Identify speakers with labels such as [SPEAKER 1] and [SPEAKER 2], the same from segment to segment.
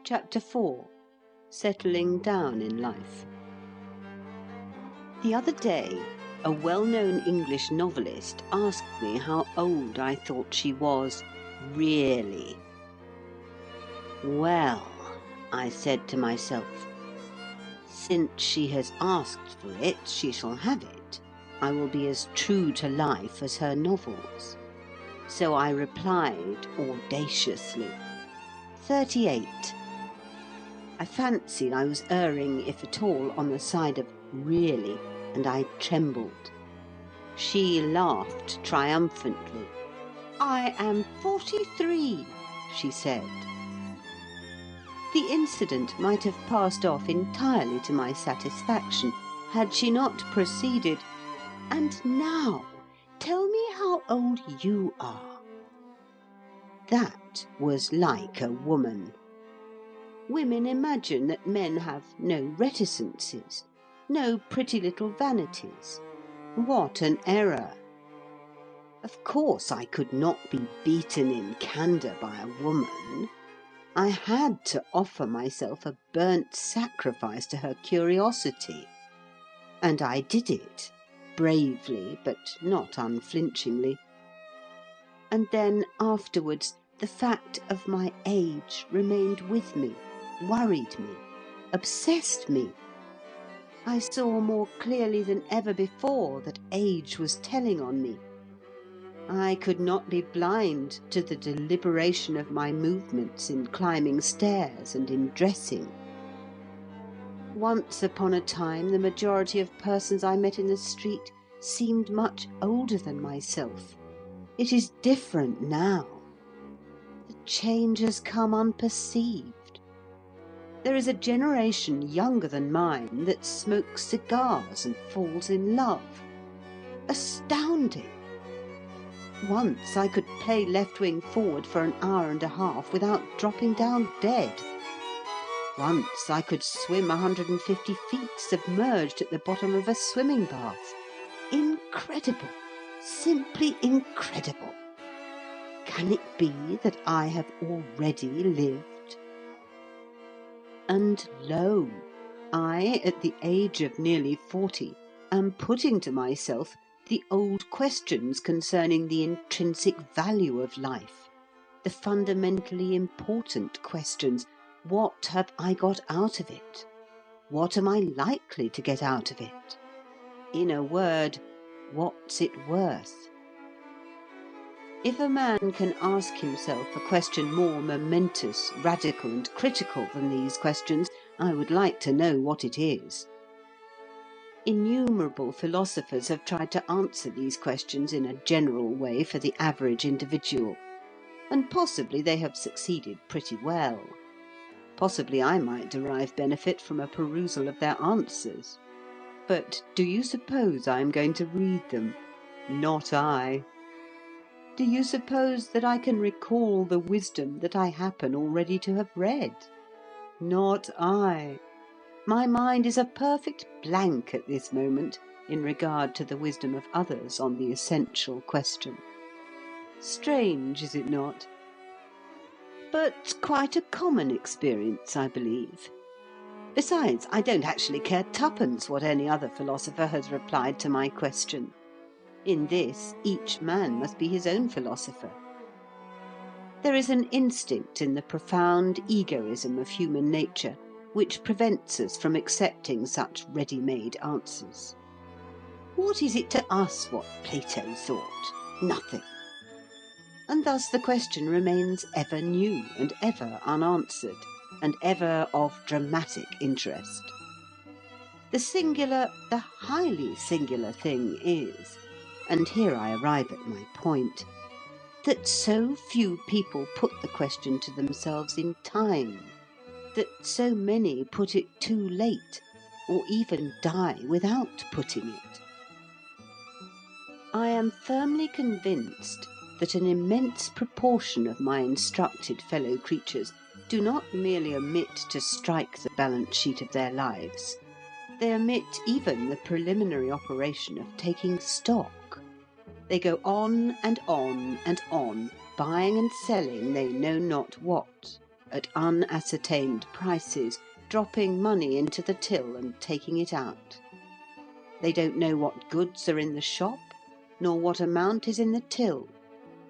[SPEAKER 1] Chapter 4. Settling Down in Life. The other day, a well-known English novelist asked me how old I thought she was, really. Well, I said to myself, since she has asked for it, she shall have it. I will be as true to life as her novels. So I replied audaciously, 38. I fancied I was erring, if at all, on the side of really, and I trembled. She laughed triumphantly. I am 43, she said. The incident might have passed off entirely to my satisfaction, had she not proceeded, and now, tell me how old you are. That was like a woman. Women imagine that men have no reticences, no pretty little vanities. What an error! Of course I could not be beaten in candour by a woman. I had to offer myself a burnt sacrifice to her curiosity. And I did it, bravely but not unflinchingly. And then afterwards the fact of my age remained with me, worried me, obsessed me. I saw more clearly than ever before that age was telling on me. I could not be blind to the deliberation of my movements in climbing stairs and in dressing. Once upon a time, the majority of persons I met in the street seemed much older than myself. It is different now. The change has come unperceived. There is a generation younger than mine that smokes cigars and falls in love. Astounding! Once I could play left wing forward for an hour and a half without dropping down dead. Once I could swim 150 feet submerged at the bottom of a swimming bath. Incredible! Simply incredible! Can it be that I have already lived? And lo, I, at the age of nearly 40, am putting to myself the old questions concerning the intrinsic value of life, the fundamentally important questions. What have I got out of it? What am I likely to get out of it? In a word, what's it worth? If a man can ask himself a question more momentous, radical, and critical than these questions, I would like to know what it is. Innumerable philosophers have tried to answer these questions in a general way for the average individual, and possibly they have succeeded pretty well. Possibly I might derive benefit from a perusal of their answers. But do you suppose I am going to read them? Not I. Do you suppose that I can recall the wisdom that I happen already to have read? Not I. My mind is a perfect blank at this moment in regard to the wisdom of others on the essential question. Strange, is it not? But quite a common experience, I believe. Besides, I don't actually care twopence what any other philosopher has replied to my question. In this, each man must be his own philosopher. There is an instinct in the profound egoism of human nature which prevents us from accepting such ready-made answers. What is it to us what Plato thought? Nothing. And thus the question remains ever new and ever unanswered, and ever of dramatic interest. The singular, the highly singular thing is, and here I arrive at my point, that so few people put the question to themselves in time, that so many put it too late, or even die without putting it. I am firmly convinced that an immense proportion of my instructed fellow creatures do not merely omit to strike the balance sheet of their lives. They omit even the preliminary operation of taking stock. They go on and on and on, buying and selling they know not what, at unascertained prices, dropping money into the till and taking it out. They don't know what goods are in the shop, nor what amount is in the till,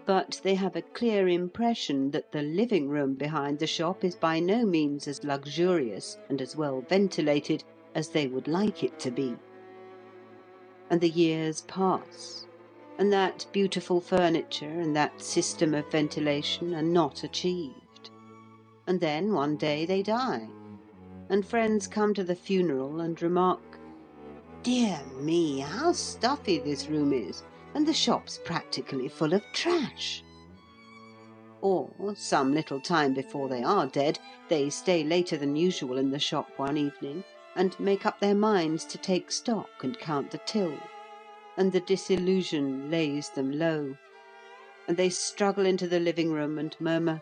[SPEAKER 1] but they have a clear impression that the living room behind the shop is by no means as luxurious and as well ventilated as they would like it to be. And the years pass, and that beautiful furniture and that system of ventilation are not achieved. And then one day they die, and friends come to the funeral and remark, "Dear me, how stuffy this room is, and the shop's practically full of trash." Or, some little time before they are dead, they stay later than usual in the shop one evening, and make up their minds to take stock and count the till, and the disillusion lays them low, and they struggle into the living room and murmur,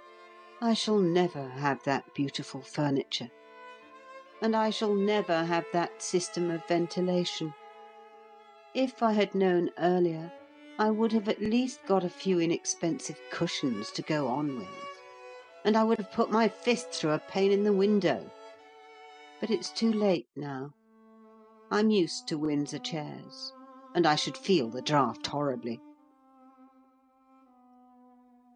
[SPEAKER 1] "I shall never have that beautiful furniture, and I shall never have that system of ventilation. If I had known earlier, I would have at least got a few inexpensive cushions to go on with, and I would have put my fist through a pane in the window. But it's too late now. I'm used to Windsor chairs, and I should feel the draught horribly."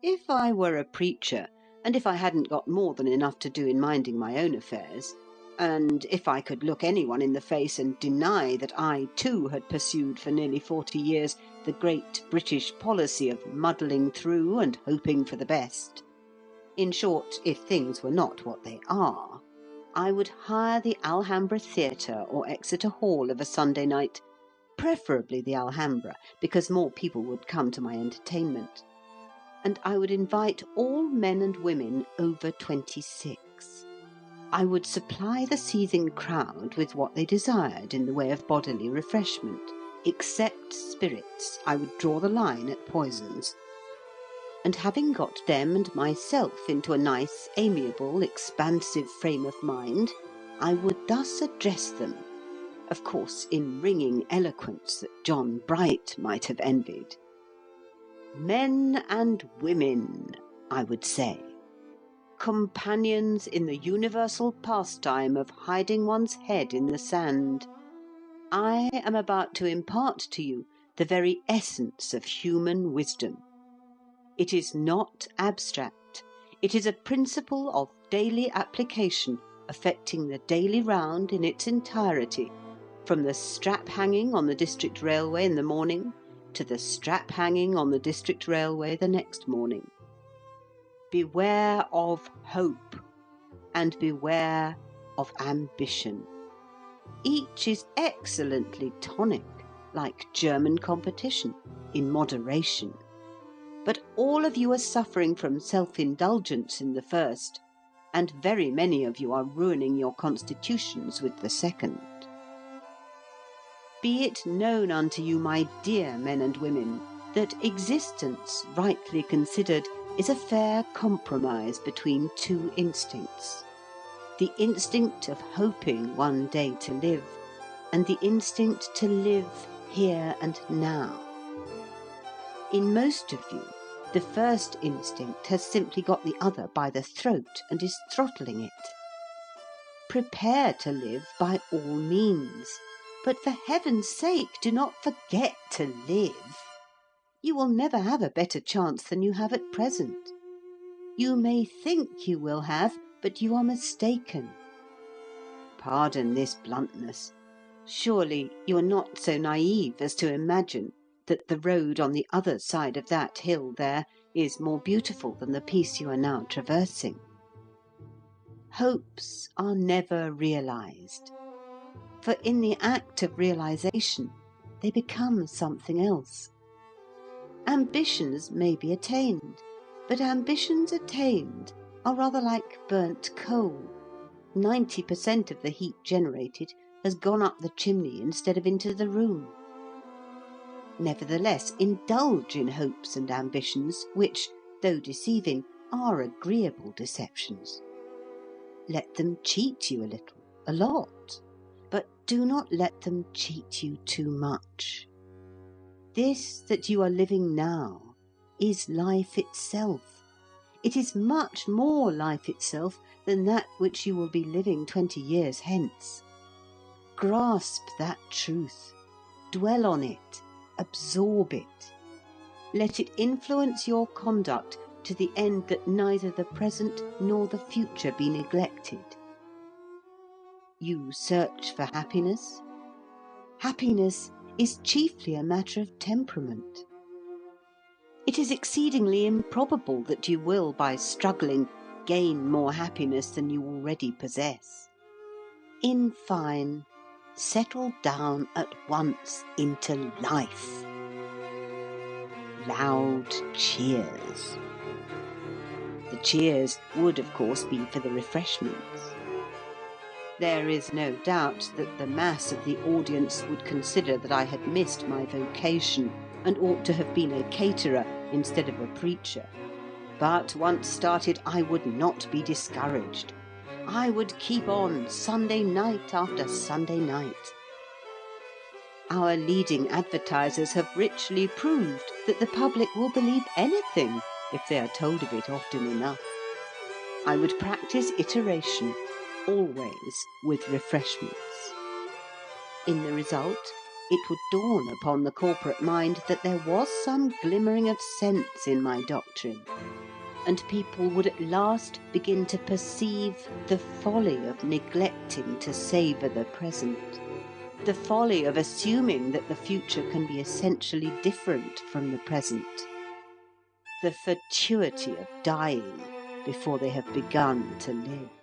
[SPEAKER 1] If I were a preacher, and if I hadn't got more than enough to do in minding my own affairs, and if I could look anyone in the face and deny that I too had pursued for nearly 40 years the great British policy of muddling through and hoping for the best, in short, if things were not what they are, I would hire the Alhambra Theatre or Exeter Hall of a Sunday night, preferably the Alhambra, because more people would come to my entertainment, and I would invite all men and women over 26. I would supply the seething crowd with what they desired in the way of bodily refreshment. Except spirits, I would draw the line at poisons. And having got them and myself into a nice, amiable, expansive frame of mind, I would thus address them, of course in ringing eloquence that John Bright might have envied. "Men and women," I would say, "companions in the universal pastime of hiding one's head in the sand, I am about to impart to you the very essence of human wisdom. It is not abstract. It is a principle of daily application affecting the daily round in its entirety, from the strap hanging on the district railway in the morning to the strap hanging on the district railway the next morning. Beware of hope, and beware of ambition. Each is excellently tonic, like German competition, in moderation. But all of you are suffering from self-indulgence in the first, and very many of you are ruining your constitutions with the second. Be it known unto you, my dear men and women, that existence, rightly considered, is a fair compromise between two instincts. The instinct of hoping one day to live, and the instinct to live here and now. In most of you, the first instinct has simply got the other by the throat and is throttling it. Prepare to live by all means, but for heaven's sake do not forget to live. You will never have a better chance than you have at present. You may think you will have, but you are mistaken. Pardon this bluntness. Surely you are not so naive as to imagine that the road on the other side of that hill there is more beautiful than the piece you are now traversing. Hopes are never realized, for in the act of realization they become something else. Ambitions may be attained, but ambitions attained are rather like burnt coal. 90% of the heat generated has gone up the chimney instead of into the room. Nevertheless, indulge in hopes and ambitions which, though deceiving, are agreeable deceptions. Let them cheat you a little, a lot, but do not let them cheat you too much. This that you are living now is life itself. It is much more life itself than that which you will be living 20 years hence. Grasp that truth, dwell on it, absorb it. Let it influence your conduct to the end that neither the present nor the future be neglected. You search for happiness? Happiness is chiefly a matter of temperament. It is exceedingly improbable that you will, by struggling, gain more happiness than you already possess. In fine, settle down at once into life. Loud cheers. The cheers would, of course, be for the refreshments. There is no doubt that the mass of the audience would consider that I had missed my vocation and ought to have been a caterer instead of a preacher. But once started, I would not be discouraged. I would keep on Sunday night after Sunday night. Our leading advertisers have richly proved that the public will believe anything if they are told of it often enough. I would practice iteration, always with refreshments. In the result, it would dawn upon the corporate mind that there was some glimmering of sense in my doctrine, and people would at last begin to perceive the folly of neglecting to savour the present, the folly of assuming that the future can be essentially different from the present, the fatuity of dying before they have begun to live.